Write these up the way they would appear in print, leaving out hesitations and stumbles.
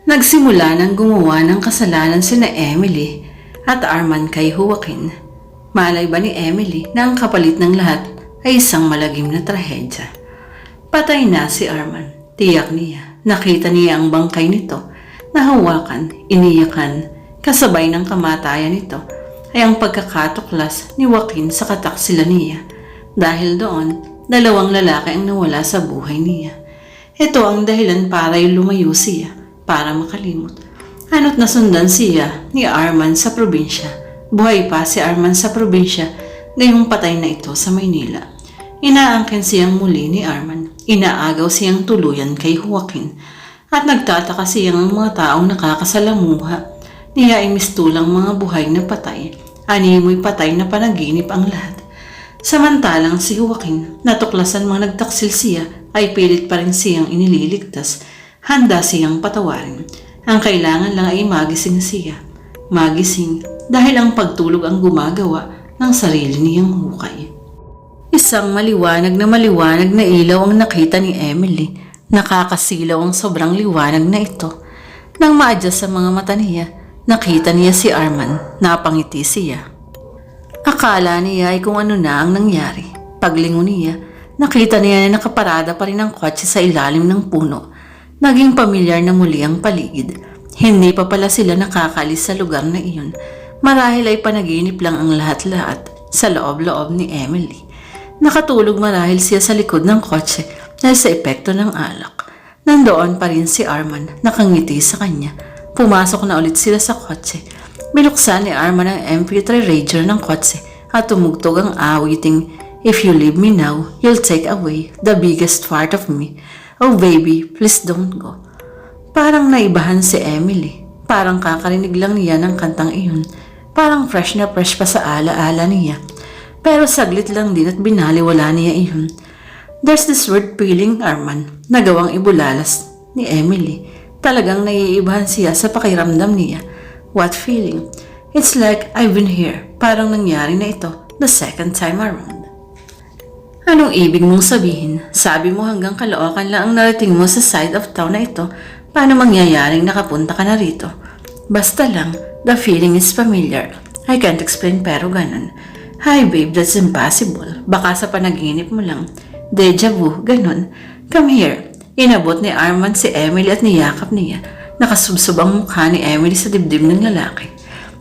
Nagsimula nang gumawa ng kasalanan sina Emily at Arman kay Joaquin. Malay ba ni Emily na ang kapalit ng lahat ay isang malagim na trahedya? Patay na si Arman. Tiyak niya. Nakita niya ang bangkay nito. Nahawakan, iniyakan, kasabay ng kamatayan nito ay ang pagkakatuklas ni Joaquin sa kataksilan niya. Dahil doon, dalawang lalaki ang nawala sa buhay niya. Ito ang dahilan para lumayo siya, para makalimot. Ano't nasundan siya ni Arman sa probinsya. Buhay pa si Arman sa probinsya, ngayong patay na ito sa Maynila. Inaangkin siyang muli ni Arman. Inaagaw siyang tuluyan kay Joaquin. At nagtataka siyang mga taong nakakasalamuha. Niya ay mistulang mga buhay na patay. Animoy patay na panaginip ang lahat. Samantalang si Joaquin, natuklasan mga nagtaksil siya, ay pilit pa rin siyang inililigtas. Handa siyang patawarin. Ang kailangan lang ay magising siya. Magising dahil ang pagtulog ang gumagawa ng sarili niyang hukay. Isang maliwanag na ilaw ang nakita ni Emily. Nakakasilaw ang sobrang liwanag na ito. Nang ma-adjust sa mga mata niya, nakita niya si Arman. Napangiti siya. Akala niya ay kung ano na ang nangyari. Paglingon niya, nakita niya na nakaparada pa rin ang kotse sa ilalim ng puno. Naging pamilyar na muli ang paligid. Hindi pa pala sila nakakalis sa lugar na iyon. Marahil ay panaginip lang ang lahat-lahat sa loob-loob ni Emily. Nakatulog marahil siya sa likod ng kotse dahil sa epekto ng alak. Nandoon pa rin si Arman, nakangiti sa kanya. Pumasok na ulit sila sa kotse. Binuksan ni Arman ang MP3 radio ng kotse at tumugtog ang awiting "If you leave me now, you'll take away the biggest part of me. Oh baby, please don't go." Parang naibahan si Emily. Parang kakarinig lang niya ng kantang iyon. Parang fresh na fresh pa sa ala-ala niya. Pero saglit lang din at binaliwala niya iyon. There's this weird feeling, Arman, na gawang ibulalas ni Emily. Talagang naiibahan siya sa pakiramdam niya. What feeling? It's like I've been here. Parang nangyari na ito the second time around. Anong ibig mong sabihin? Sabi mo hanggang Caloocan lang ang narating mo sa side of town na ito. Paano mangyayaring nakapunta ka na rito? Basta lang, the feeling is familiar. I can't explain pero ganun. Hi babe, that's impossible. Baka sa panaginip mo lang. Deja vu, ganun. Come here. Inabot ni Arman si Emily at niyakap niya. Nakasubsob ang mukha ni Emily sa dibdib ng lalaki.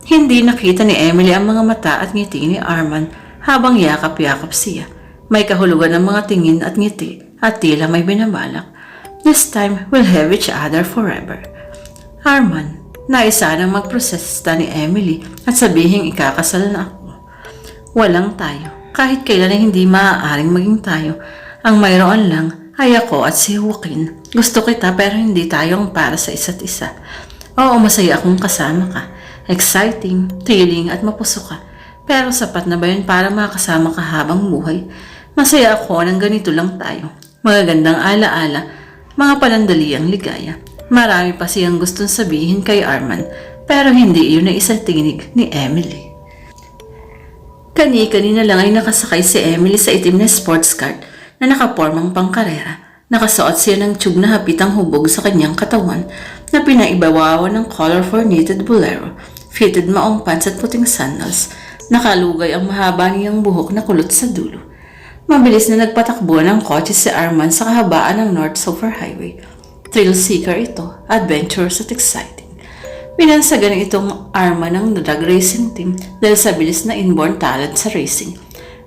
Hindi nakita ni Emily ang mga mata at ngiti ni Arman habang yakap-yakap siya. May kahulugan ng mga tingin at ngiti at tila may binabalak. This time, we'll have each other forever. Arman, naisa nang magprosesta ni Emily at sabihing ikakasal na ako. Walang tayo. Kahit kailan ay hindi maaaring maging tayo. Ang mayroon lang ay ako at si Joaquin. Gusto kita pero hindi tayo ang para sa isa't isa. Oo, masaya akong kasama ka. Exciting, thrilling at mapuso ka. Pero sapat na ba yun para makasama ka habang buhay? Masaya ako nang ganito lang tayo. Magagandang ala-ala, mga panandaliang ligaya. Marami pa siyang gustong sabihin kay Arman pero hindi iyon na isa tinig ni Emily. Kani-kanina lang ay nakasakay si Emily sa itim na sports car na nakapormang pangkarera. Nakasuot siya ng tube na hapitang hubog sa kanyang katawan na pinaibawawan ng colorful knitted bolero, fitted maong pants at puting sandals. Nakalugay ang mahaba niyang buhok na kulot sa dulo. Mabilis na nagpatakbo ng kotse si Arman sa kahabaan ng North Sulphur Highway. Thrill seeker ito, adventurous at exciting. Binansagan itong Arman ng drag racing team dahil sa bilis na inborn talent sa racing.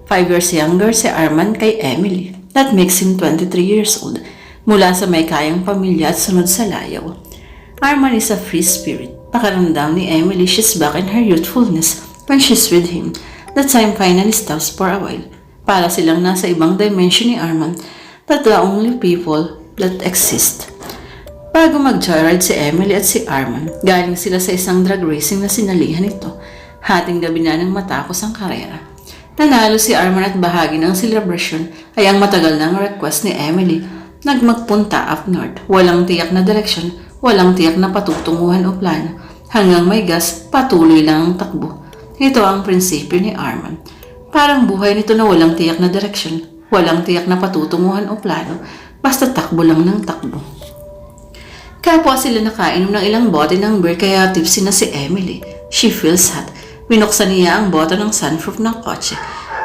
5 years younger si Arman kay Emily. That makes him 23 years old. Mula sa may kayang pamilya at sunod sa layaw. Arman is a free spirit. Pakaramdam ni Emily she's back in her youthfulness when she's with him. The time finally stops for a while. Para silang nasa ibang dimension ni Arman that the only people that exist. Bago mag-joyride si Emily at si Arman, galing sila sa isang drag racing na sinalihan ito. Hating gabi na nang matapos ang karera. Nanalo si Arman at bahagi ng celebration ay ang matagal ng request ni Emily. Nagmagpunta up north, walang tiyak na direksyon, walang tiyak na patutunguhan o plano. Hanggang may gas, patuloy lang ang takbo. Ito ang prinsipyo ni Arman. Parang buhay nito na walang tiyak na direksyon, walang tiyak na patutunguhan o plano, basta takbo lang ng takbo. Kapwa sila nakainom ng ilang bote ng beer kaya tipsy na si Emily. She feels hot. Binuksan niya ang boto ng sunroof ng kotse.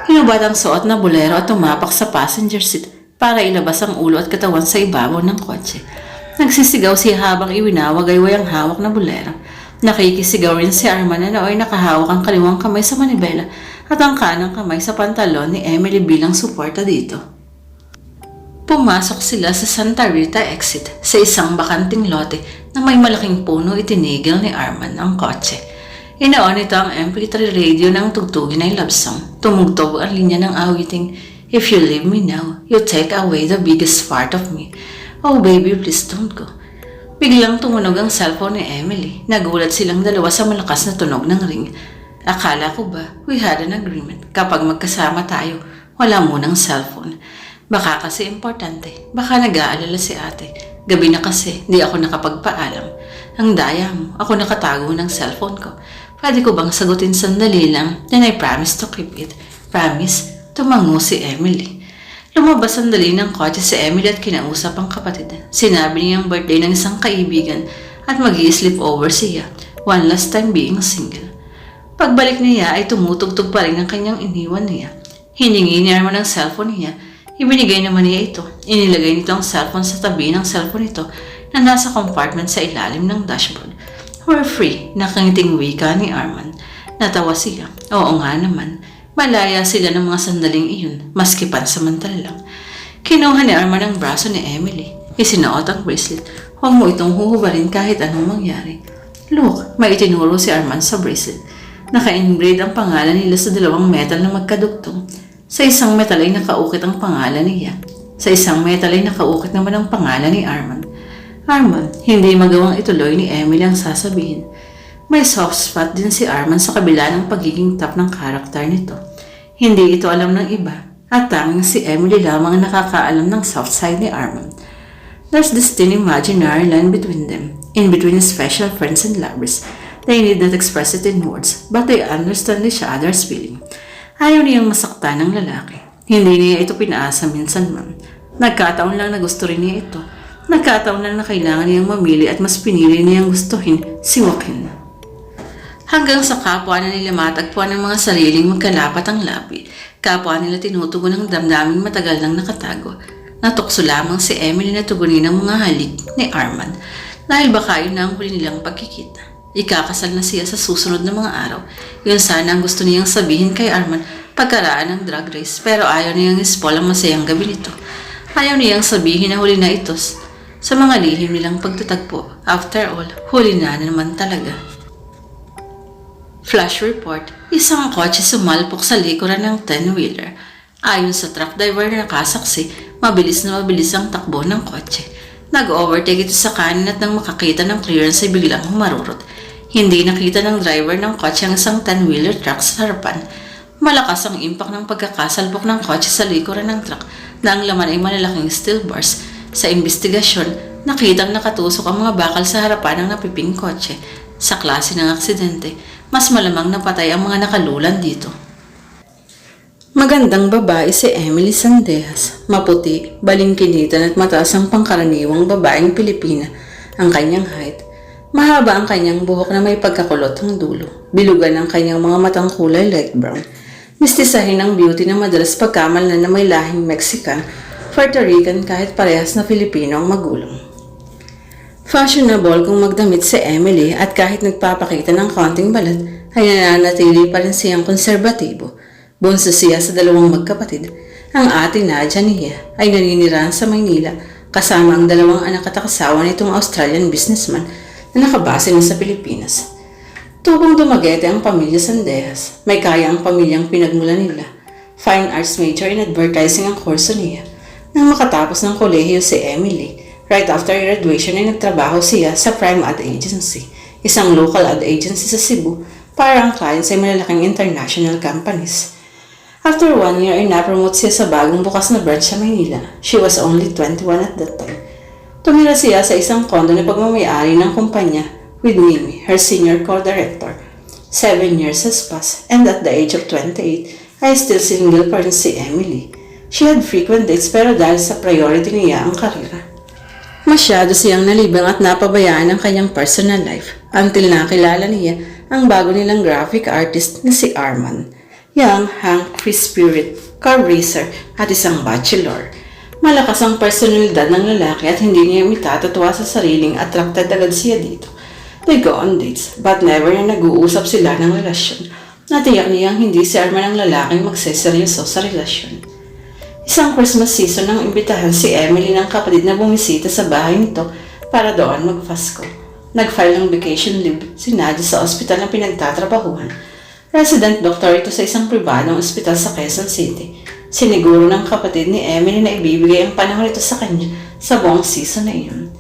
Hinubad ang suot na bolero at tumapak sa passenger seat para ilabas ang ulo at katawan sa ibabaw ng kotse. Nagsisigaw siya habang iwinawagayway ang hawak na bolero. Nakikisigaw rin si Arman na nooy nakahawak ang kaliwang kamay sa manibela at ang kanang kamay sa pantalon ni Emily bilang suporta dito. Pumasok sila sa Santa Rita exit sa isang bakanting lote na may malaking puno. Itinigil ni Arman ang kotse. Inaon ito ang MP3 radio ng tugtugin ay love song. Tumugtog ang linya ng awiting, "If you leave me now, you take away the biggest part of me. Oh baby, please don't go." Biglang tumunog ang cellphone ni Emily. Nagulat silang dalawa sa malakas na tunog ng ring. Akala ko ba, we had an agreement. Kapag magkasama tayo, wala munang cellphone. Baka kasi importante. Baka nag-aalala si ate. Gabi na kasi, di ako nakapagpaalam. Ang daya mo, ako nakatago ng cellphone ko. Pwede ko bang sagutin sandali lang? Then I promise to keep it. Promise? Tumango si Emily. Lumabas sandali ng kotse si Emily at kinausap ang kapatid. Sinabi niya ang birthday ng isang kaibigan at mag-i-sleep over siya. One last time being single. Pagbalik niya ay tumutugtog pa rin ang kanyang iniwan niya. Hiningi niya naman ang cellphone niya. Ibinigay naman niya ito. Inilagay nito ang cellphone sa tabi ng cellphone nito na nasa compartment sa ilalim ng dashboard. "We're free," nakangiting wika ni Arman. Natawa siya. Oo nga naman. Malaya sila ng mga sandaling iyon, maski pansamantala lang. Kinuha ni Arman ang braso ni Emily. Isinuot ang bracelet. Huwag mo itong huhubarin kahit anong mangyari. Look, may itinuro si Arman sa bracelet. Naka-engrave ang pangalan nila sa dalawang metal na magkadugtong. Sa isang metal ay nakaukit ang pangalan niya. Sa isang metal ay nakaukit naman ang pangalan ni Arman. Arman, hindi magawang ituloy ni Emily ang sasabihin. May soft spot din si Arman sa kabila ng pagiging top ng karakter nito. Hindi ito alam ng iba at tanging si Emily lamang ang nakakaalam ng soft side ni Arman. There's this thin imaginary line between them, in between special friends and lovers. They need not express it in words, but they understand each other's feeling. Ayaw niyang masaktan ng lalaki. Hindi niya ito pinaasa minsan man. Nagkataon lang na gusto rin niya ito. Nagkataon lang na kailangan niyang mamili at mas pinili niyang gustuhin si Joaquin. Hanggang sa kapwa na nila matagpuan ng mga sariling magkalapat ang labi. Kapwa nila tinutugon ng damdaming matagal nang nakatago. Natukso lamang si Emily na tugunin ang mga halik ni Arman dahil baka yun na ang huli nilang pagkikita. Ikakasal na siya sa susunod na mga araw. Yun sana ang gusto niyang sabihin kay Arman pagkaraan ng drag race, pero ayaw niyang ispoil ang masayang gabi nito. Ayaw niyang sabihin na huli na ito sa mga lihim nilang pagtatagpo. After all, huli na naman talaga. Flash report, isang kotse sumalpok sa likuran ng 10-wheeler. Ayon sa truck driver na nakasaksi, mabilis ang takbo ng kotse. Nag-overtake ito sa kanan at nang makakita ng clearance ay biglang humarurot. Hindi nakita ng driver ng kotse ang isang 10-wheeler truck sa harapan. Malakas ang impact ng pagkakasalpok ng kotse sa likuran ng truck na ang laman ay malalaking steel bars. Sa investigasyon, nakitang nakatusok ang mga bakal sa harapan ng napiping kotse. Sa klase ng aksidente, mas malamang napatay ang mga nakalulan dito. Magandang babae si Emily Sandejas. Maputi, balingkinitan at mataas ang pangkaraniwang babaeng Pilipina. Ang kanyang height. Mahaba ang kanyang buhok na may pagkakulot ang dulo. Bilugan ang kanyang mga matang kulay light brown. Mistisahin ang beauty na madalas pagkamalnan na may lahing Mexican, Puerto Rican kahit parehas na Filipino ang magulang. Fashionable kung magdamit si Emily at kahit nagpapakita ng konting balat ay nananatili pa rin siyang konserbatibo. Bunso siya sa dalawang magkapatid. Ang ate Nadia niya ay naninirahan sa Maynila kasama ang dalawang anak at asawa nitong Australian businessman na nakabase na sa Pilipinas. Tubong dumagete ang pamilya Sandejas. May kaya ang pamilyang pinagmulan nila. Fine arts major in advertising ang kurso niya. Nang makatapos ng kolehiyo si Emily, right after graduation ay nagtrabaho siya sa Prime Ad Agency, isang local ad agency sa Cebu para ang clients ay malalaking international companies. After 1 year ay napromote siya sa bagong bukas na branch sa Maynila. She was only 21 at that time. Tumira siya sa isang kondo na pagmamayari ng kumpanya with Mimi, her senior co-director. 7 years has passed and at the age of 28 ay still single pa rin si Emily. She had frequent dates pero dahil sa priority niya ang karera. Masyado siyang nalibang at napabayaan ang kanyang personal life until nakilala niya ang bago nilang graphic artist na si Arman. Young, hunk, free spirit, car racer at isang bachelor. Malakas ang personalidad ng lalaki at hindi niya itatatawa sa sariling attracted agad siya dito. They go on dates but never na nag-uusap sila ng relasyon. Natiyak niyang hindi si Arman ang lalaking magseseryoso sa relasyon. Isang Christmas season nang imbitahan si Emily ng kapatid na bumisita sa bahay nito para doon magpasko. Nag-file ng vacation leave si Nadia sa ospital na pinagtatrabahuhan. Resident doctor ito sa isang pribadong ospital sa Quezon City. Siniguro ng kapatid ni Emily na ibibigay ang panahon nito sa kanya sa buong season na iyon.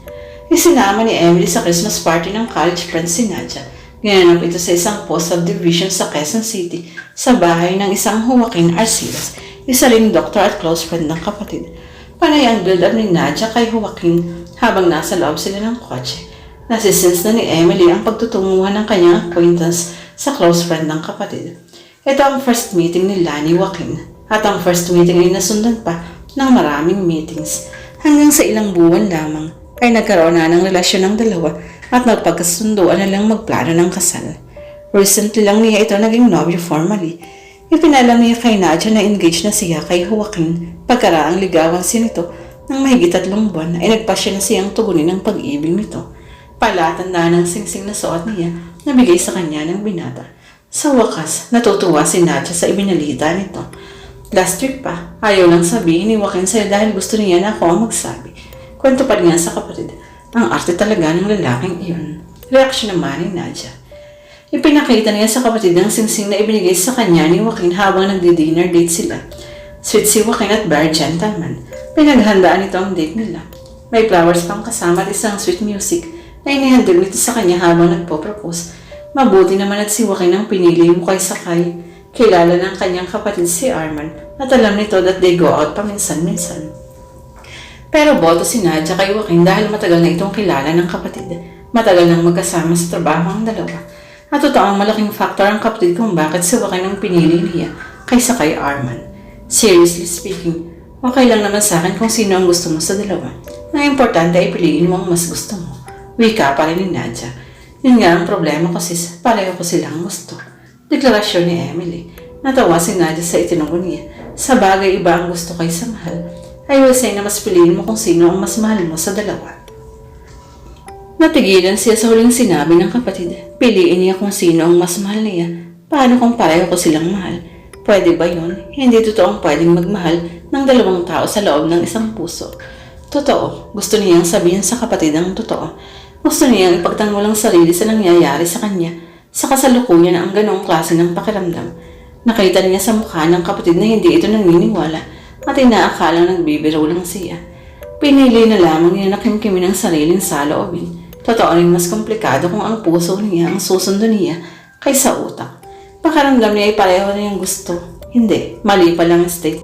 Isinama ni Emily sa Christmas party ng college friend si Nadia. Ginanap ito sa isang post-subdivision sa Quezon City sa bahay ng isang Joaquin Arcilas, isa ring doktor at close friend ng kapatid. Panay ang build-up ni Nadia kay Joaquin habang nasa loob sila ng kotse. Nasisense na ni Emily ang pagtutunguhan ng kanyang acquaintance sa close friend ng kapatid. Ito ang first meeting nila ni Joaquin at ang first meeting ay nasundan pa ng maraming meetings. Hanggang sa ilang buwan lamang ay nagkaroon na ng relasyon ng dalawa at nagpagkasunduan na lang magplano ng kasal. Recently lang niya ito naging nobyo formally. Ipinalam niya kay Nadia na engaged na siya kay Joaquin pagkaraang ligawan siya nito ng mahigit 3 buwan ay nagpasya na siyang tugunin ang pag-ibig nito. Palatanda ng singsing na suot niya na bigay sa kanya ng binata. Sa wakas, natutuwa si Nadia sa ibinalita nito. Last week pa, ayaw lang sabihin ni Joaquin sa'yo dahil gusto niya na ako ang magsabi. Kwento pa niya sa kapatid. Ang arte talaga ng lalaking iyon. Reaksyon naman ni Nadia. Ipinakita niya sa kapatid ang singsing na ibinigay sa kanya ni Joaquin habang nagdi-dinner date sila. Sweet si Joaquin at very gentleman. Pinaghandaan ito ang date nila. May flowers pang kasama at isang sweet music na inihandog nito sa kanya habang nagpo-propose. Mabuti naman at si Joaquin ang pinili mo kaysa kay kilala ng kanyang kapatid si Arman at alam nito that they go out paminsan-minsan. Pero boto si Nadia kay Joaquin dahil matagal na itong kilala ng kapatid. Matagal nang magkasama sa trabaho ang dalawa. At totoo ang malaking factor ang kapatid kung bakit si Joaquin ang pinili niya kaysa kay Arman. Seriously speaking, okay lang naman sa akin kung sino ang gusto mo sa dalawa. Ang importante ay piliin mo ang mas gusto mo. Wika pa rin ni Nadia. Yun nga ang problema ko sis, pareho ko silang gusto. Deklarasyon ni Emily. Natawa si Nadia sa itinunggo niya. Sa bagay iba ang gusto kaysa mahal. I will say na mas piliin mo kung sino ang mas mahal mo sa dalawa. Natigilan siya sa huling sinabi ng kapatid. Piliin niya kung sino ang mas mahal niya. Paano kung pareho ko silang mahal? Pwede ba yun? Hindi totoong pwedeng magmahal ng 2 tao sa loob ng isang puso. Totoo. Gusto niyang sabihin sa kapatid ang totoo. Gusto niyang ipagtanggol ang sarili sa nangyayari sa kanya. Sa kasalukuyan ang ganong klase ng pakiramdam. Nakita niya sa mukha ng kapatid na hindi ito naniniwala at inaakalang nagbibiro lang siya. Pinili na lamang niya na kimkimin ang sariling saloobin. Totoo rin mas komplikado kung ang puso niya ang susundo niya kaysa utak. Pakaramdam niya ay pareho na yung gusto. Hindi, mali pa lang ang state.